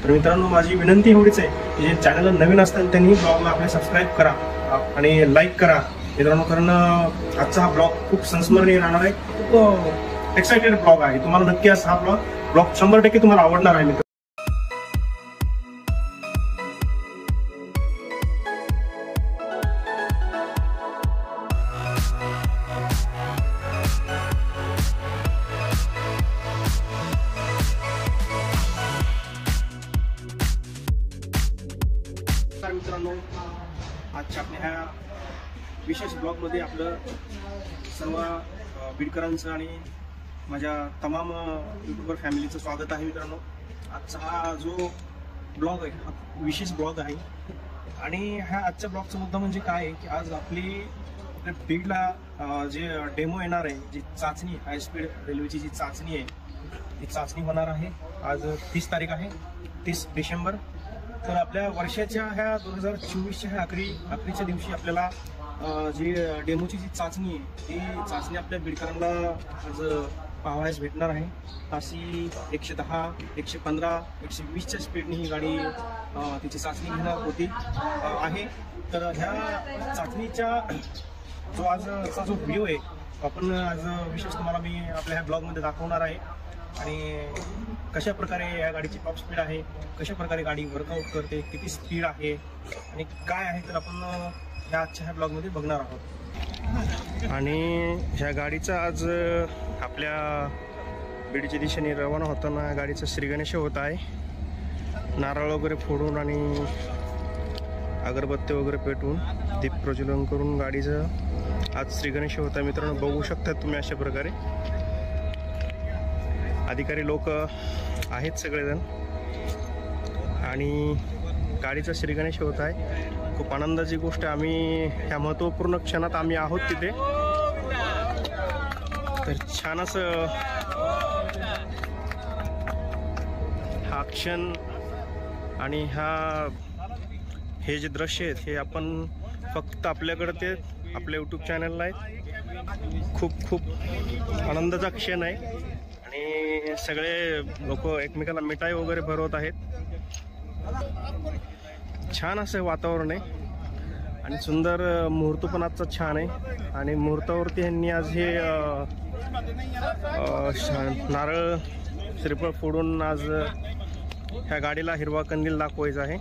तर मित्रांनो माझी विनंती एवढीच आहे की जे चॅनलला नवीन असतील त्यांनी ब्लॉगला आपले सबस्क्राईब करा आणि लाईक करा मित्रांनो, कारण आजचा हा ब्लॉग खूप संस्मरणीय राहणार आहे. खूप एक्साइटेड ब्लॉग आहे. तुम्हाला नक्की असा हा ब्लॉग 100% तुम्हाला आवडणार आहे मित्रांनो. मित्रांनो आजच्या आपल्या ह्या विशेष ब्लॉगमध्ये आपलं सर्व बीडकरांचं आणि माझ्या तमाम यूट्यूबर फॅमिलीचं स्वागत आहे. मित्रांनो आजचा हा जो ब्लॉग आहे हा विशेष ब्लॉग आहे आणि ह्या आजच्या ब्लॉगचा मुद्दा म्हणजे काय आहे की आज आपल्या बीडला जे डेमो येणार आहे, जी चाचणी हाय स्पीड रेल्वेची जी चाचणी आहे ती चाचणी होणार आहे. आज 30 तारीख आहे, 30 डिसेंबर. तर आपल्या वर्षाच्या ह्या 2024च्या ह्या अखेरीच्या दिवशी आपल्याला जी डेमोची जी चाचणी आहे ती चाचणी आपल्या बीडकरांना आज पाहावयास भेटणार आहे. ताशी 110, 115, 120च्या स्पीडने ही गाडी तिची चाचणी घेणार होती आहे. तर ह्या चाचणीच्या जो आजचा जो व्हिडिओ आहे आपण आज विशेष तुम्हाला मी आपल्या ह्या ब्लॉगमध्ये दाखवणार आहे. आणि कशा प्रकारे या गाडीची टॉप स्पीड आहे, कशा प्रकारे गाडी वर्कआउट करते, किती स्पीड आहे आणि काय आहे तर आपण ह्या आजच्या ह्या ब्लॉगमध्ये बघणार आहोत. आणि ह्या गाडीचा आज आपल्या बीडच्या दिशेने रवाना होताना गाडीचं श्रीगणेश होत आहे. नारळ वगैरे फोडून आणि अगरबत्ती वगैरे पेटवून दीप प्रज्वलन करून गाडीचं आज श्रीगणेश होत आहे. मित्रांनो बघू शकता तुम्ही अशा प्रकारे अधिकारी लोक आहेत सगळेजण आणि गाडीचा श्रीगणेश होत आहे. खूप आनंदाची गोष्ट. आम्ही ह्या महत्त्वपूर्ण क्षणात आम्ही आहोत तिथे. तर छान असं हा क्षण आणि हे जे दृश्य आहेत हे आपण फक्त आपल्याकडे ते आपल्या यूट्यूब चॅनलला आहेत. खूप आनंदाचा क्षण आहे आणि सगळे लोक एकमेकाला मिठाई वगैरे भरवत आहेत. छान असं वातावरण आहे आणि सुंदर मुहूर्त पण आजचा छान आहे. आणि मुहूर्तावरती ह्यांनी आज हे नारळ श्रीफळ फोडून आज ह्या गाडीला हिरवा कंदील दाखवायचा आहे.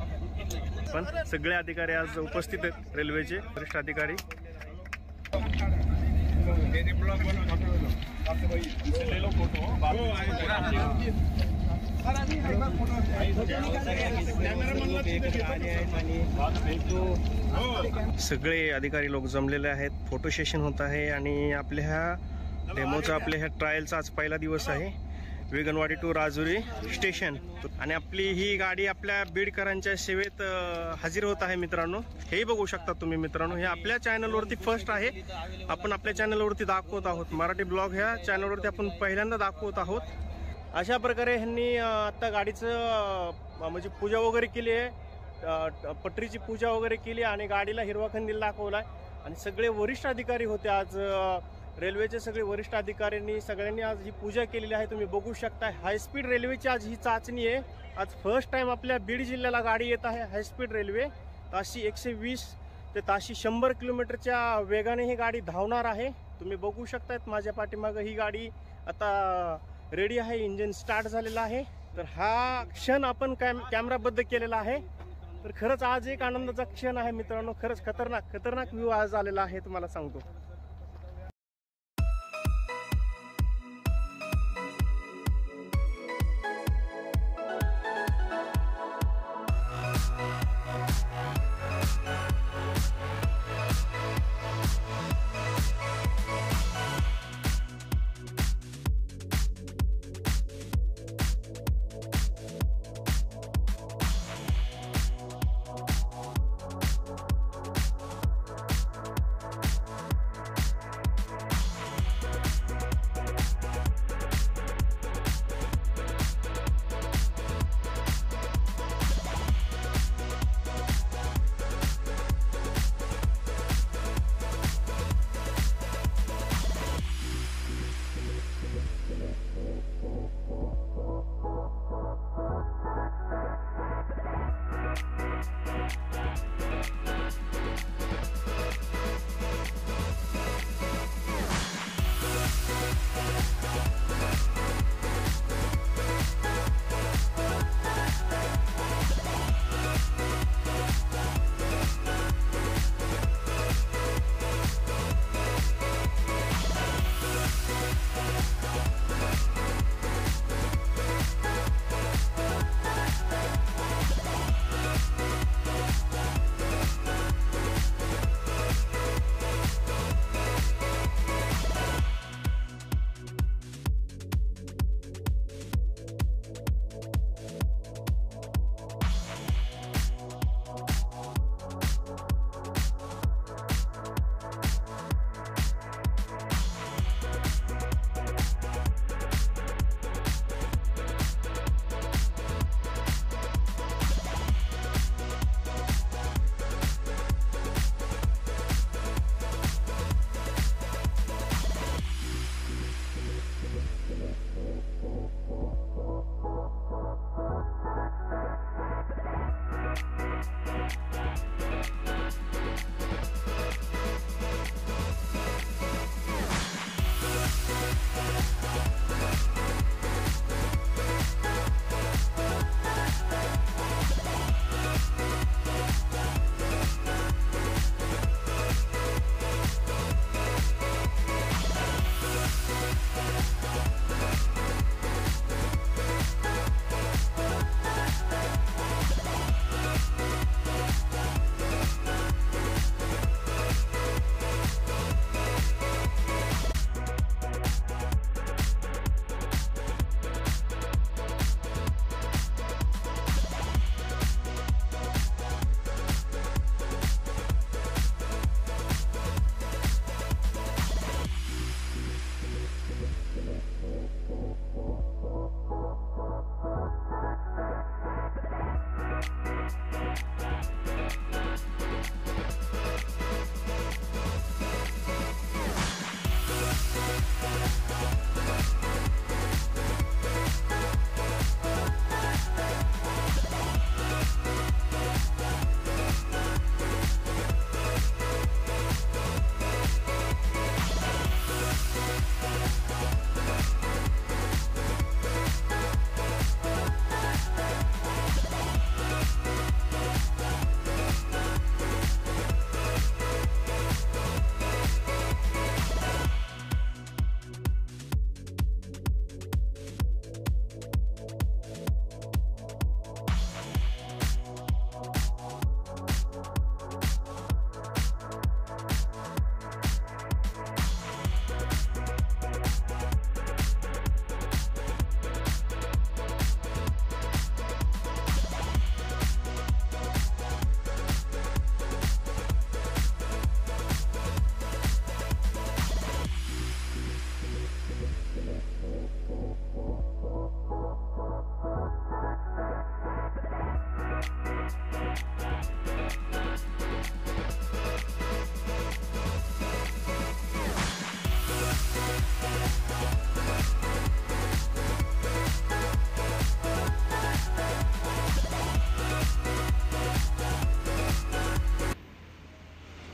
पण सगळे अधिकारी आज उपस्थित आहेत, रेल्वेचे वरिष्ठ अधिकारी. सगळे अधिकारी लोक जमलेले आहेत. फोटो सेशन होत आहे आणि आपल्या ह्या डेमोचा आपल्या ह्या ट्रायलचा आज पहिला दिवस आहे. वेगनवाडी टू राजुरी स्टेशन आणि आपली ही गाडी आपल्या बीडकरांच्या सेवेत हजर होत आहे. मित्रांनो हेही बघू शकता तुम्ही. मित्रांनो हे आपल्या चॅनलवरती फर्स्ट आहे. आपण आपल्या चॅनलवरती दाखवत आहोत. मराठी ब्लॉग ह्या चॅनलवरती आपण पहिल्यांदा दाखवत आहोत. अशा प्रकारे ह्यांनी आता गाडीचं म्हणजे पूजा वगैरे केली आहे, पटरीची पूजा वगैरे केली आणि गाडीला हिरवा कंदील दाखवला आहे. आणि सगळे वरिष्ठ अधिकारी होते आज, रेल्वेचे सगळे वरिष्ठ अधिकाऱ्यांनी सगळ्यांनी आज ही पूजा केलेली आहे. तुम्ही बघू शकता हायस्पीड रेल्वेची आज ही चाचणी आहे. आज फर्स्ट टाइम आपल्या बीड जिल्ह्याला गाडी येत आहे हायस्पीड रेल्वे. ताशी 120 ते ताशी 100 किलोमीटरच्या वेगाने ही गाडी धावणार आहे. तुम्ही बघू शकतायत माझ्या पाठीमागं ही गाडी आता रेडी आहे, इंजिन स्टार्ट झालेला आहे. तर हा क्षण आपण कॅमेराबद्ध केलेला आहे. तर खरंच आज एक आनंदाचा क्षण आहे मित्रांनो. खरंच खतरनाक व्ह्यू आज आलेला आहे तुम्हाला सांगतो.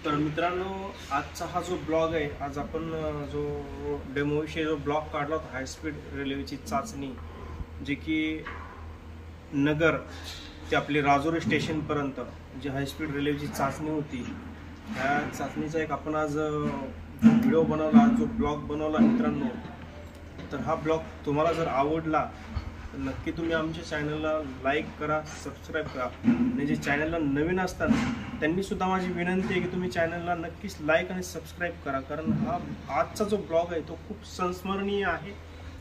तर मित्रांनो, आजचा हा जो ब्लॉग आहे, आज आपण जो डेमोविषयी जो ब्लॉग काढला होता, हाय स्पीड रेल्वेची चाचणी, जे की नगर ते आपली राजौरी स्टेशनपर्यंत जी हाय स्पीड रेल्वेची चाचणी होती, त्या चाचणीचा एक आपण आज व्हिडिओ बनवला, जो ब्लॉग बनवला मित्रांनो. तर हा ब्लॉग तुम्हाला जर आवडला तर नक्की तुम्ही आमच्या चॅनलला लाईक करा, सबस्क्राईब करा. आणि जे चॅनलला नवीन असतात त्यांनी सुद्धा माझी विनंती आहे की तुम्ही चॅनलला नक्कीच लाईक आणि सबस्क्राईब करा, कारण हा आजचा जो ब्लॉग आहे तो खूप संस्मरणीय आहे.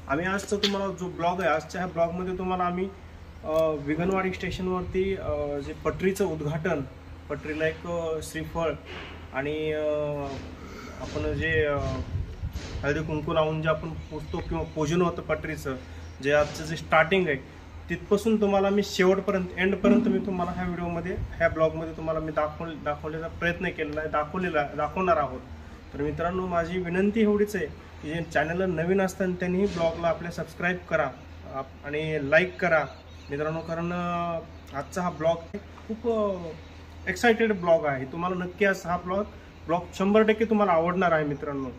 आम्ही आजचा तुम्हाला जो ब्लॉग आहे, आजच्या ह्या ब्लॉगमध्ये तुम्हाला आम्ही विगनवाडी स्टेशनवरती जे पटरीचं उद्घाटन, पटरीला एक श्रीफळ आणि आपण जे हळदी कुंकू लावून जे आपण पुजतो किंवा पूजन होतं पटरीचं, जे आजचं जे स्टार्टिंग आहे तिथपासून तुम्हाला मी शेवटपर्यंत, एंडपर्यंत मी तुम्हाला ह्या व्हिडिओमध्ये, ह्या ब्लॉगमध्ये तुम्हाला मी दाखवण्याचा प्रयत्न केलेला आहे, दाखवणार आहोत. तर मित्रांनो, माझी विनंती एवढीच आहे की जे चॅनलला नवीन असतात त्यांनी ब्लॉगला आपल्या सबस्क्राईब करा आणि लाईक करा मित्रांनो, कारण आजचा हा ब्लॉग खूप एक्साइटेड ब्लॉग आहे. तुम्हाला नक्की हा ब्लॉग 100% तुम्हाला आवडणार आहे मित्रांनो.